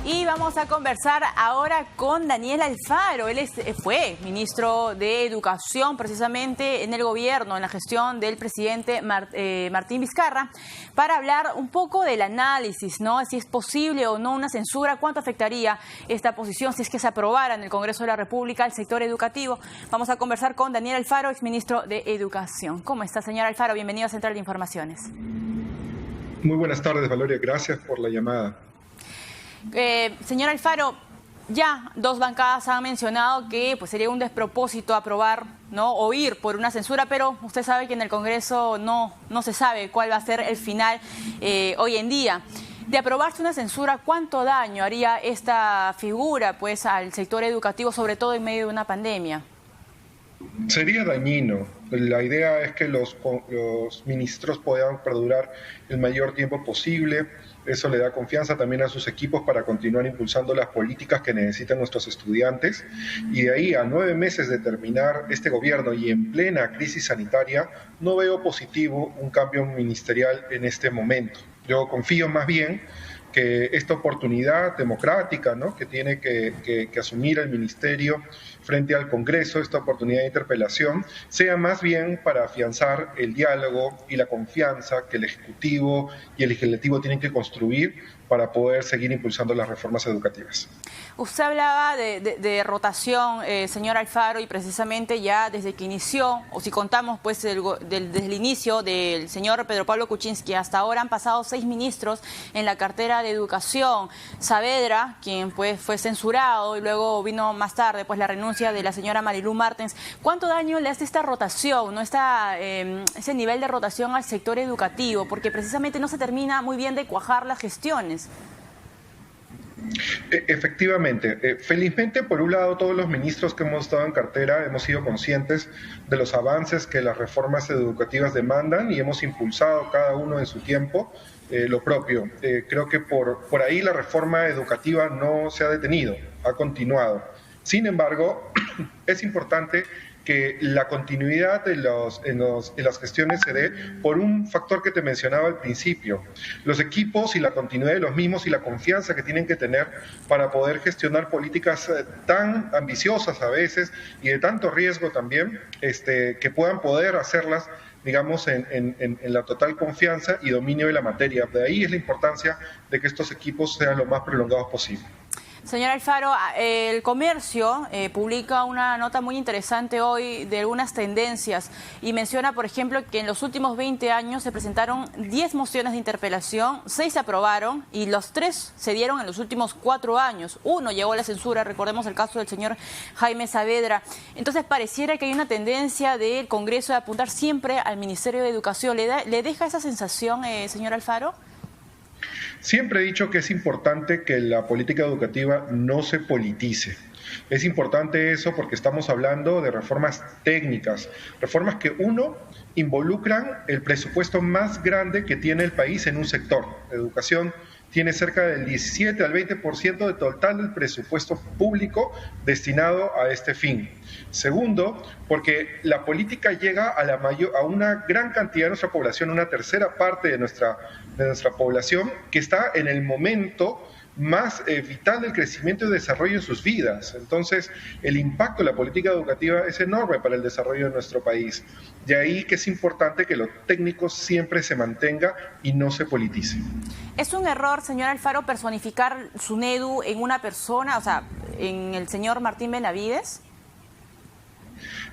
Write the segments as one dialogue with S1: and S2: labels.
S1: Y vamos a conversar ahora con Daniel Alfaro. Él fue ministro de Educación precisamente en el gobierno, en la gestión del presidente Martín Vizcarra, para hablar un poco del análisis, ¿no? Si es posible o no una censura, cuánto afectaría esta posición si es que se aprobara en el Congreso de la República al sector educativo. Vamos a conversar con Daniel Alfaro, exministro de Educación. ¿Cómo está, señor Alfaro? Bienvenido a Central de Informaciones.
S2: Muy buenas tardes, Valeria. Gracias por la llamada.
S1: Señor Alfaro, ya dos bancadas han mencionado que pues, sería un despropósito aprobar, ¿no?, o ir por una censura, pero usted sabe que en el Congreso no se sabe cuál va a ser el final hoy en día. De aprobarse una censura, ¿cuánto daño haría esta figura pues, al sector educativo, sobre todo en medio de una pandemia?
S2: Sería dañino. La idea es que los ministros puedan perdurar el mayor tiempo posible. Eso le da confianza también a sus equipos para continuar impulsando las políticas que necesitan nuestros estudiantes. Y de ahí a 9 meses de terminar este gobierno y en plena crisis sanitaria, no veo positivo un cambio ministerial en este momento. Yo confío más bien que esta oportunidad democrática, ¿no?, que tiene que asumir el ministerio frente al Congreso, esta oportunidad de interpelación, sea más bien para afianzar el diálogo y la confianza que el Ejecutivo y el Legislativo tienen que construir para poder seguir impulsando las reformas educativas.
S1: Usted hablaba de rotación, señor Alfaro, y precisamente ya desde que inició, o si contamos pues desde el inicio del señor Pedro Pablo Kuczynski hasta ahora, han pasado 6 ministros en la cartera de Educación. Saavedra, quien pues fue censurado, y luego vino más tarde pues la renuncia de la señora Marilú Martens. ¿Cuánto daño le hace esta rotación, no ese nivel de rotación al sector educativo? Porque precisamente no se termina muy bien de cuajar las gestiones.
S2: Efectivamente. Felizmente, por un lado, todos los ministros que hemos estado en cartera hemos sido conscientes de los avances que las reformas educativas demandan y hemos impulsado cada uno en su tiempo lo propio. Creo que por ahí la reforma educativa no se ha detenido, ha continuado. Sin embargo, es importante que la continuidad en las gestiones se dé por un factor que te mencionaba al principio. Los equipos y la continuidad de los mismos y la confianza que tienen que tener para poder gestionar políticas tan ambiciosas a veces y de tanto riesgo también, que puedan poder hacerlas, digamos, en la total confianza y dominio de la materia. De ahí es la importancia de que estos equipos sean lo más prolongados posible.
S1: Señor Alfaro, el Comercio publica una nota muy interesante hoy de algunas tendencias y menciona, por ejemplo, que en los últimos 20 años se presentaron 10 mociones de interpelación, 6 se aprobaron y los 3 se dieron en los últimos 4 años. 1 llegó a la censura, recordemos el caso del señor Jaime Saavedra. Entonces pareciera que hay una tendencia del Congreso de apuntar siempre al Ministerio de Educación. ¿Le deja esa sensación, señor Alfaro?
S2: Siempre he dicho que es importante que la política educativa no se politice. Es importante eso porque estamos hablando de reformas técnicas, reformas que involucran el presupuesto más grande que tiene el país en un sector. La educación tiene cerca del 17 al 20% del total del presupuesto público destinado a este fin. Segundo, porque la política llega a una gran cantidad de nuestra población, una tercera parte de nuestra población que está en el momento más vital del crecimiento y desarrollo en sus vidas. Entonces, el impacto de la política educativa es enorme para el desarrollo de nuestro país. De ahí que es importante que lo técnico siempre se mantenga y no se politice.
S1: ¿Es un error, señor Alfaro, personificar SUNEDU en una persona, o sea, en el señor Martín Benavides?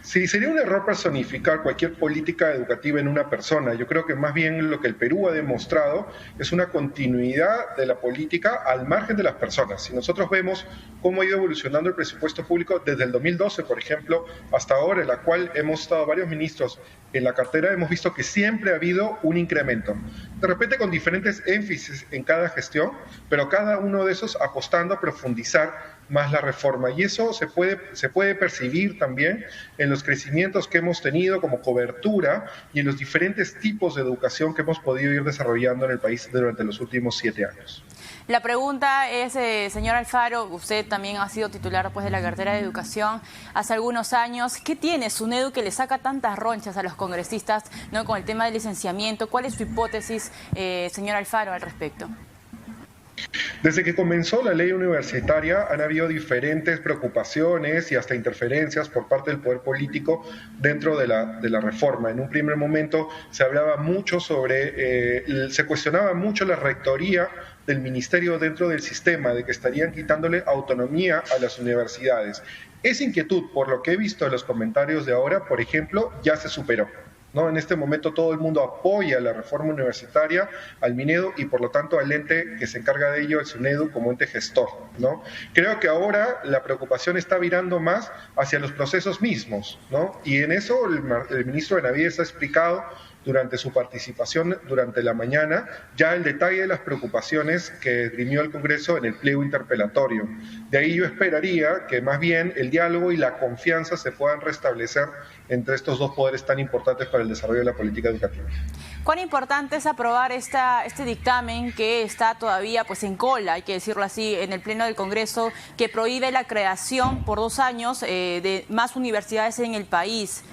S2: Sí, sería un error personificar cualquier política educativa en una persona. Yo creo que más bien lo que el Perú ha demostrado es una continuidad de la política al margen de las personas. Si nosotros vemos cómo ha ido evolucionando el presupuesto público desde el 2012, por ejemplo, hasta ahora, en la cual hemos estado varios ministros en la cartera, hemos visto que siempre ha habido un incremento. De repente con diferentes énfasis en cada gestión, pero cada uno de esos apostando a profundizar más la reforma. Y eso se puede percibir también en los crecimientos que hemos tenido como cobertura y en los diferentes tipos de educación que hemos podido ir desarrollando en el país durante los últimos 7 años.
S1: La pregunta es, señor Alfaro, usted también ha sido titular pues, de la cartera de Educación hace algunos años. ¿Qué tiene SUNEDU que le saca tantas ronchas a los congresistas, ¿no?, con el tema del licenciamiento? ¿Cuál es su hipótesis, señor Alfaro, al respecto?
S2: Desde que comenzó la ley universitaria han habido diferentes preocupaciones y hasta interferencias por parte del poder político dentro de la reforma. En un primer momento se hablaba mucho se cuestionaba mucho la rectoría del ministerio dentro del sistema, de que estarían quitándole autonomía a las universidades. Esa inquietud, por lo que he visto en los comentarios de ahora, por ejemplo, ya se superó, ¿no? En este momento todo el mundo apoya la reforma universitaria, al Minedu y por lo tanto al ente que se encarga de ello, el SUNEDU, como ente gestor, ¿no? Creo que ahora la preocupación está virando más hacia los procesos mismos, ¿no? Y en eso el ministro Benavides ha explicado durante su participación durante la mañana ya el detalle de las preocupaciones que esgrimió el Congreso en el pliego interpelatorio. De ahí yo esperaría que más bien el diálogo y la confianza se puedan restablecer entre estos dos poderes tan importantes para el desarrollo de la política educativa.
S1: ¿Cuán importante es aprobar este dictamen que está todavía pues en cola, hay que decirlo así, en el Pleno del Congreso, que prohíbe la creación por 2 años de más universidades en el país?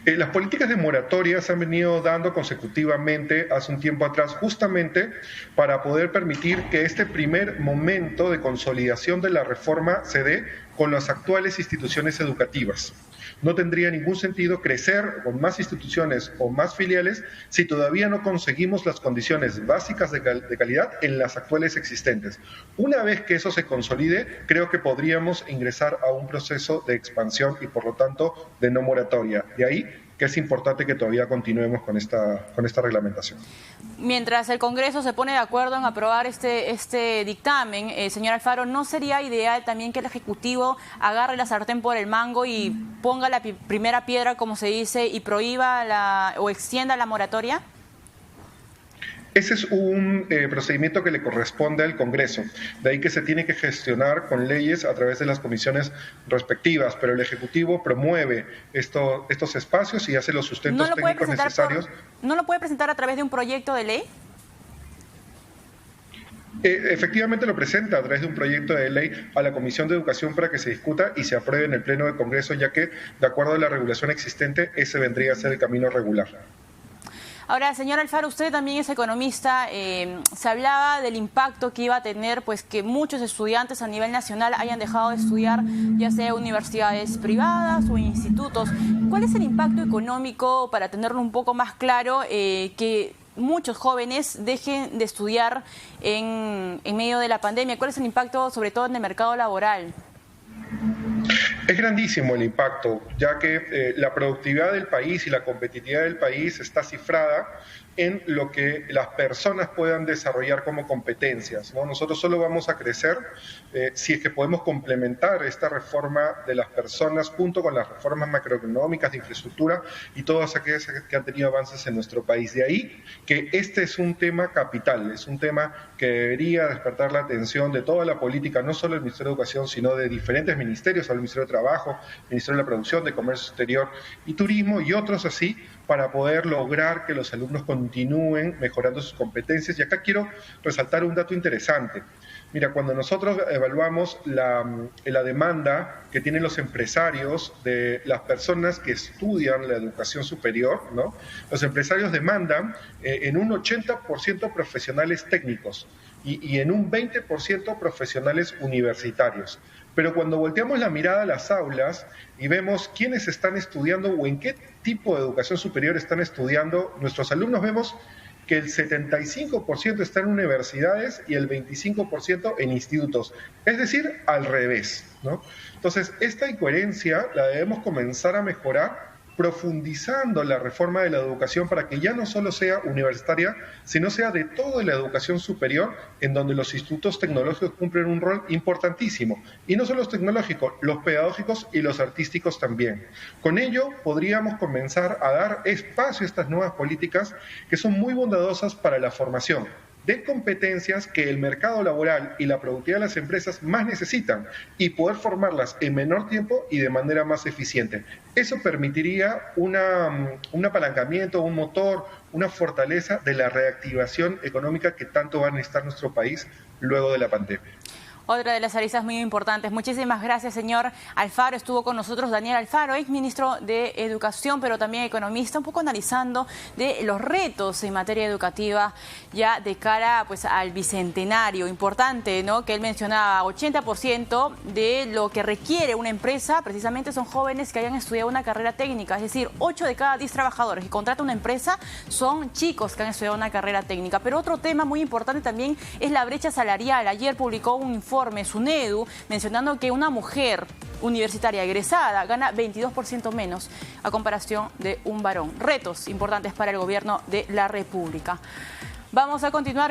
S2: Las políticas de moratoria se han venido dando consecutivamente hace un tiempo atrás, justamente para poder permitir que este primer momento de consolidación de la reforma se dé con las actuales instituciones educativas. No tendría ningún sentido crecer con más instituciones o más filiales si todavía no conseguimos las condiciones básicas de calidad en las actuales existentes. Una vez que eso se consolide, creo que podríamos ingresar a un proceso de expansión y por lo tanto de no moratoria. De ahí que es importante que todavía continuemos con esta reglamentación.
S1: Mientras el Congreso se pone de acuerdo en aprobar este dictamen, señor Alfaro, ¿no sería ideal también que el Ejecutivo agarre la sartén por el mango y ponga la primera piedra, como se dice, y prohíba o extienda la moratoria?
S2: Ese es un procedimiento que le corresponde al Congreso, de ahí que se tiene que gestionar con leyes a través de las comisiones respectivas, pero el Ejecutivo promueve estos espacios y hace los sustentos técnicos necesarios.
S1: ¿No lo puede presentar a través de un proyecto de ley?
S2: Efectivamente lo presenta a través de un proyecto de ley a la Comisión de Educación para que se discuta y se apruebe en el Pleno del Congreso, ya que, de acuerdo a la regulación existente, ese vendría a ser el camino regular.
S1: Ahora, señor Alfaro, usted también es economista. Se hablaba del impacto que iba a tener pues que muchos estudiantes a nivel nacional hayan dejado de estudiar, ya sea universidades privadas o institutos. ¿Cuál es el impacto económico, para tenerlo un poco más claro, que muchos jóvenes dejen de estudiar en medio de la pandemia? ¿Cuál es el impacto, sobre todo en el mercado laboral?
S2: Es grandísimo el impacto, ya que la productividad del país y la competitividad del país está cifrada en lo que las personas puedan desarrollar como competencias, ¿no? Nosotros solo vamos a crecer si es que podemos complementar esta reforma de las personas junto con las reformas macroeconómicas de infraestructura y todas aquellas que han tenido avances en nuestro país. De ahí que este es un tema capital, es un tema que debería despertar la atención de toda la política, no solo del Ministerio de Educación, sino de diferentes ministerios, al Ministerio de Trabajo, Ministerio de la Producción, de Comercio Exterior y Turismo y otros así, para poder lograr que los alumnos continúen mejorando sus competencias. Y acá quiero resaltar un dato interesante. Mira, cuando nosotros evaluamos la demanda que tienen los empresarios de las personas que estudian la educación superior, ¿no? Los empresarios demandan en un 80% profesionales técnicos y en un 20% profesionales universitarios. Pero cuando volteamos la mirada a las aulas y vemos quiénes están estudiando o en qué tipo de educación superior están estudiando nuestros alumnos, vemos que el 75% está en universidades y el 25% en institutos, es decir, al revés, ¿no? Entonces, esta incoherencia la debemos comenzar a mejorar profundizando la reforma de la educación para que ya no solo sea universitaria, sino sea de toda la educación superior, en donde los institutos tecnológicos cumplen un rol importantísimo. Y no solo los tecnológicos, los pedagógicos y los artísticos también. Con ello podríamos comenzar a dar espacio a estas nuevas políticas que son muy bondadosas para la formación de competencias que el mercado laboral y la productividad de las empresas más necesitan y poder formarlas en menor tiempo y de manera más eficiente. Eso permitiría un apalancamiento, un motor, una fortaleza de la reactivación económica que tanto va a necesitar nuestro país luego de la pandemia.
S1: Otra de las aristas muy importantes. Muchísimas gracias, señor Alfaro. Estuvo con nosotros Daniel Alfaro, ex ministro de Educación, pero también economista, un poco analizando de los retos en materia educativa ya de cara pues al bicentenario. Importante, ¿no? Que él mencionaba, 80% de lo que requiere una empresa precisamente son jóvenes que hayan estudiado una carrera técnica. Es decir, 8 de cada 10 trabajadores que contrata una empresa son chicos que han estudiado una carrera técnica. Pero otro tema muy importante también es la brecha salarial. Ayer publicó un informe SUNEDU mencionando que una mujer universitaria egresada gana 22% menos a comparación de un varón. Retos importantes para el gobierno de la República. Vamos a continuar.